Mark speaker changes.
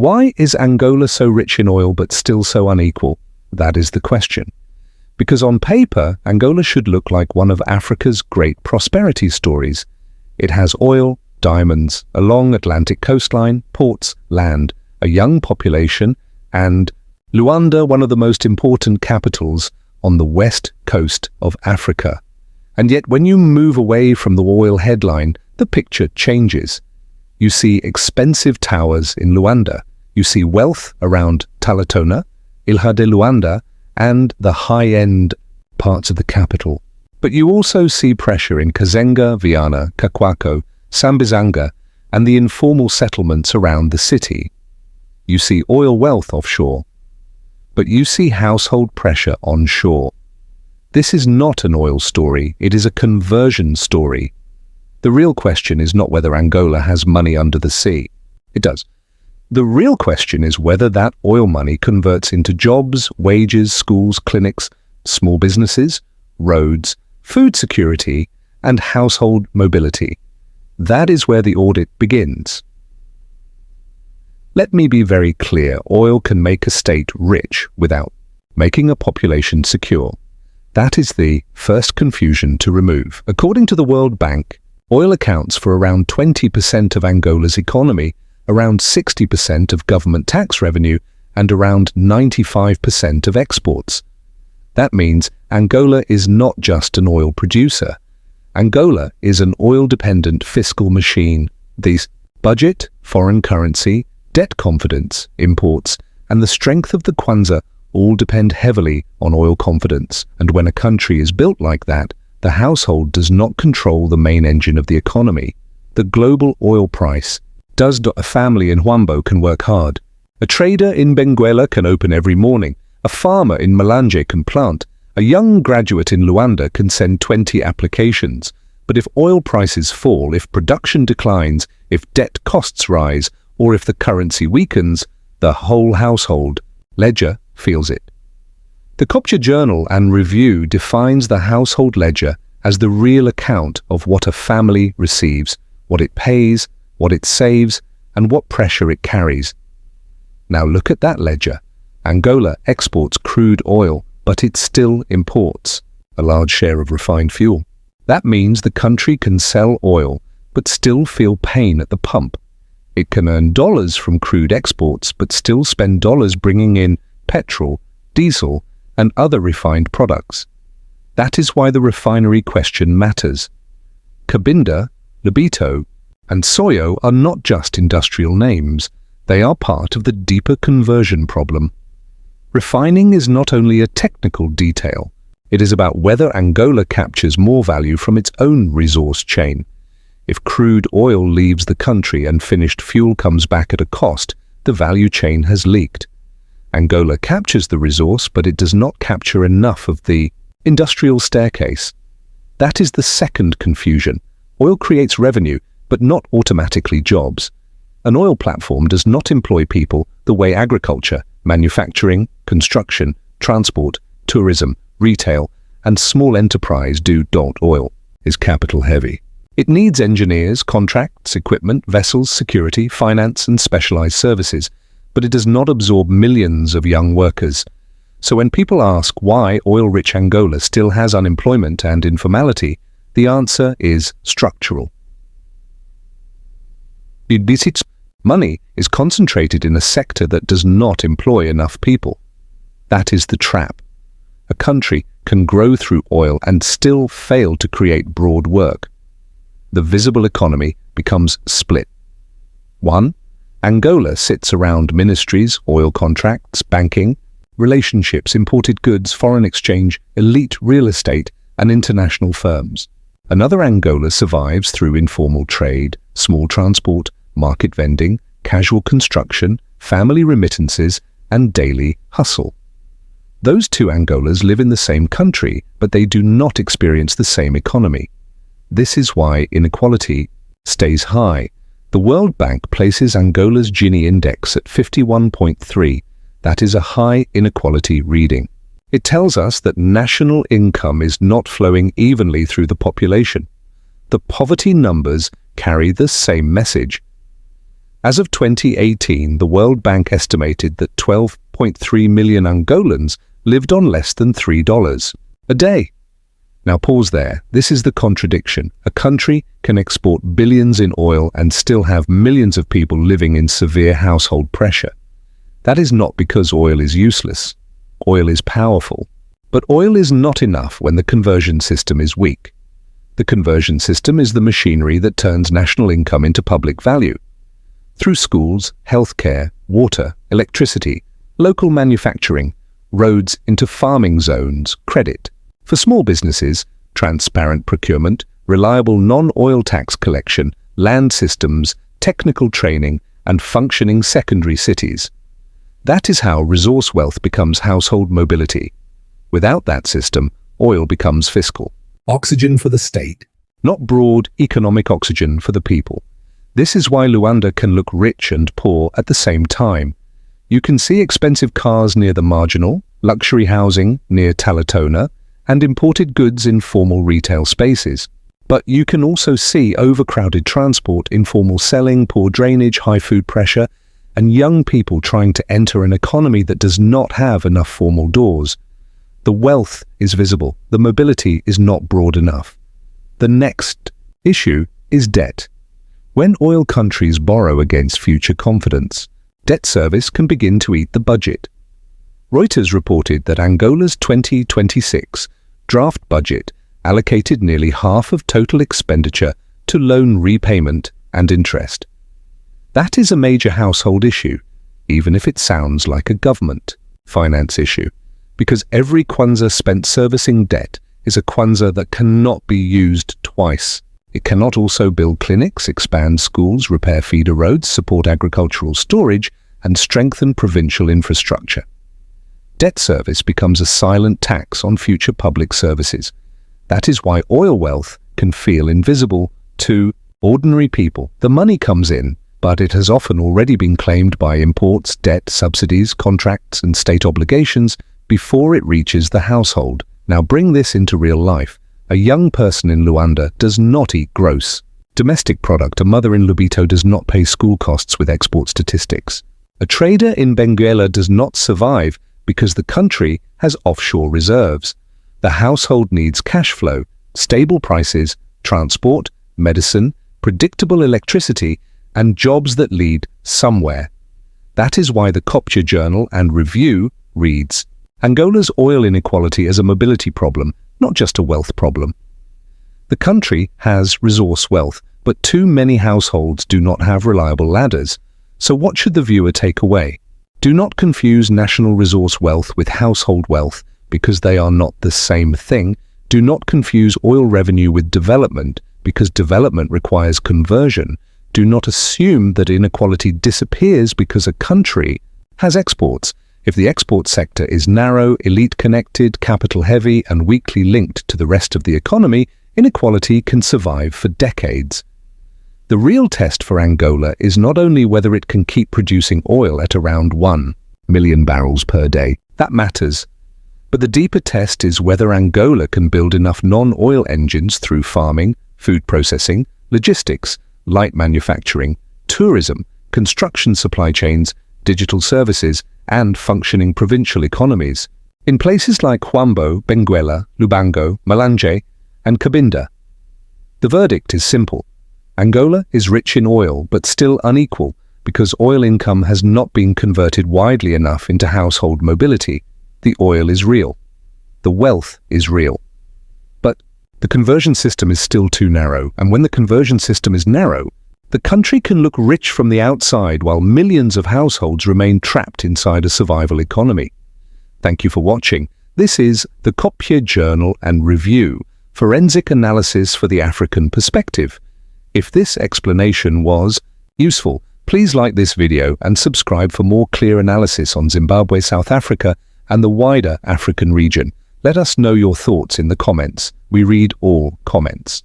Speaker 1: Why is Angola so rich in oil but still so unequal? That is the question. Because on paper, Angola should look like one of Africa's great prosperity stories. It has oil, diamonds, a long Atlantic coastline, ports, land, a young population, and Luanda, one of the most important capitals on the west coast of Africa. And yet when you move away from the oil headline, the picture changes. You see expensive towers in Luanda. You see wealth around Talatona, Ilha de Luanda, and the high-end parts of the capital. But you also see pressure in Cazenga, Viana, Cacuaco, Sambizanga, and the informal settlements around the city. You see oil wealth offshore, but you see household pressure onshore. This is not an oil story, it is a conversion story. The real question is not whether Angola has money under the sea. It does. The real question is whether that oil money converts into jobs, wages, schools, clinics, small businesses, roads, food security, and household mobility. That is where the audit begins. Let me be very clear, oil can make a state rich without making a population secure. That is the first confusion to remove. According to the World Bank, oil accounts for around 20% of Angola's economy, around 60% of government tax revenue, and around 95% of exports. That means Angola is not just an oil producer. Angola is an oil-dependent fiscal machine. These budget, foreign currency, debt confidence, imports, and the strength of the kwanza all depend heavily on oil confidence. And when a country is built like that, the household does not control the main engine of the economy. The global oil price does. A family in Huambo can work hard. A trader in Benguela can open every morning. A farmer in Malanje can plant. A young graduate in Luanda can send 20 applications. But if oil prices fall, if production declines, if debt costs rise, or if the currency weakens, the whole household ledger feels it. The Kopje Journal and Review defines the household ledger as the real account of what a family receives, what it pays, what it saves, and what pressure it carries. Now look at that ledger. Angola exports crude oil, but it still imports a large share of refined fuel. That means the country can sell oil, but still feel pain at the pump. It can earn dollars from crude exports, but still spend dollars bringing in petrol, diesel, and other refined products. That is why the refinery question matters. Cabinda, Lobito, and Soyo are not just industrial names. They are part of the deeper conversion problem. Refining is not only a technical detail. It is about whether Angola captures more value from its own resource chain. If crude oil leaves the country and finished fuel comes back at a cost, the value chain has leaked. Angola captures the resource, but it does not capture enough of the industrial staircase. That is the second confusion. Oil creates revenue, but not automatically jobs. An oil platform does not employ people the way agriculture, manufacturing, construction, transport, tourism, retail, and small enterprise do. Oil is capital heavy. It needs engineers, contracts, equipment, vessels, security, finance, and specialized services, but it does not absorb millions of young workers. So when people ask why oil-rich Angola still has unemployment and informality, the answer is structural. Money is concentrated in a sector that does not employ enough people. That is the trap. A country can grow through oil and still fail to create broad work. The visible economy becomes split. 1. Angola sits around ministries, oil contracts, banking, relationships, imported goods, foreign exchange, elite real estate, and international firms. Another Angola survives through informal trade, small transport, market vending, casual construction, family remittances, and daily hustle. Those two Angolas live in the same country, but they do not experience the same economy. This is why inequality stays high. The World Bank places Angola's Gini index at 51.3. That is a high inequality reading. It tells us that national income is not flowing evenly through the population. The poverty numbers carry the same message. As of 2018, the World Bank estimated that 12.3 million Angolans lived on less than $3 a day. Now pause there. This is the contradiction. A country can export billions in oil and still have millions of people living in severe household pressure. That is not because oil is useless. Oil is powerful. But oil is not enough when the conversion system is weak. The conversion system is the machinery that turns national income into public value. Through schools, healthcare, water, electricity, local manufacturing, roads into farming zones, credit. For small businesses, transparent procurement, reliable non-oil tax collection, land systems, technical training, and functioning secondary cities. That is how resource wealth becomes household mobility. Without that system, oil becomes fiscal. Oxygen for the state, not broad economic oxygen for the people. This is why Luanda can look rich and poor at the same time. You can see expensive cars near the marginal, luxury housing near Talatona, and imported goods in formal retail spaces. But you can also see overcrowded transport, informal selling, poor drainage, high food pressure, and young people trying to enter an economy that does not have enough formal doors. The wealth is visible. The mobility is not broad enough. The next issue is debt. When oil countries borrow against future confidence, debt service can begin to eat the budget. Reuters reported that Angola's 2026 draft budget allocated nearly half of total expenditure to loan repayment and interest. That is a major household issue, even if it sounds like a government finance issue, because every kwanza spent servicing debt is a kwanza that cannot be used twice. It cannot also build clinics, expand schools, repair feeder roads, support agricultural storage, and strengthen provincial infrastructure. Debt service becomes a silent tax on future public services. That is why oil wealth can feel invisible to ordinary people. The money comes in, but it has often already been claimed by imports, debt, subsidies, contracts, and state obligations before it reaches the household. Now bring this into real life. A young person in Luanda does not eat gross domestic product. A mother in Lubito does not pay school costs with export statistics. A trader in Benguela does not survive because the country has offshore reserves. The household needs cash flow, stable prices, transport, medicine, predictable electricity, and jobs that lead somewhere. That is why the Kopje Journal and Review reads, Angola's oil inequality is a mobility problem, not just a wealth problem. The country has resource wealth, but too many households do not have reliable ladders. So what should the viewer take away? Do not confuse national resource wealth with household wealth because they are not the same thing. Do not confuse oil revenue with development because development requires conversion. Do not assume that inequality disappears because a country has exports. If the export sector is narrow, elite-connected, capital-heavy, and weakly linked to the rest of the economy, inequality can survive for decades. The real test for Angola is not only whether it can keep producing oil at around 1 million barrels per day. That matters. But the deeper test is whether Angola can build enough non-oil engines through farming, food processing, logistics, light manufacturing, tourism, construction supply chains, digital services, and functioning provincial economies. In places like Huambo, Benguela, Lubango, Malanje, and Cabinda, the verdict is simple. Angola is rich in oil, but still unequal because oil income has not been converted widely enough into household mobility. The oil is real. The wealth is real. But the conversion system is still too narrow, and when the conversion system is narrow, the country can look rich from the outside while millions of households remain trapped inside a survival economy. Thank you for watching. This is the Kopje Journal and Review, forensic analysis for the African perspective. If this explanation was useful, please like this video and subscribe for more clear analysis on Zimbabwe, South Africa, and the wider African region. Let us know your thoughts in the comments. We read all comments.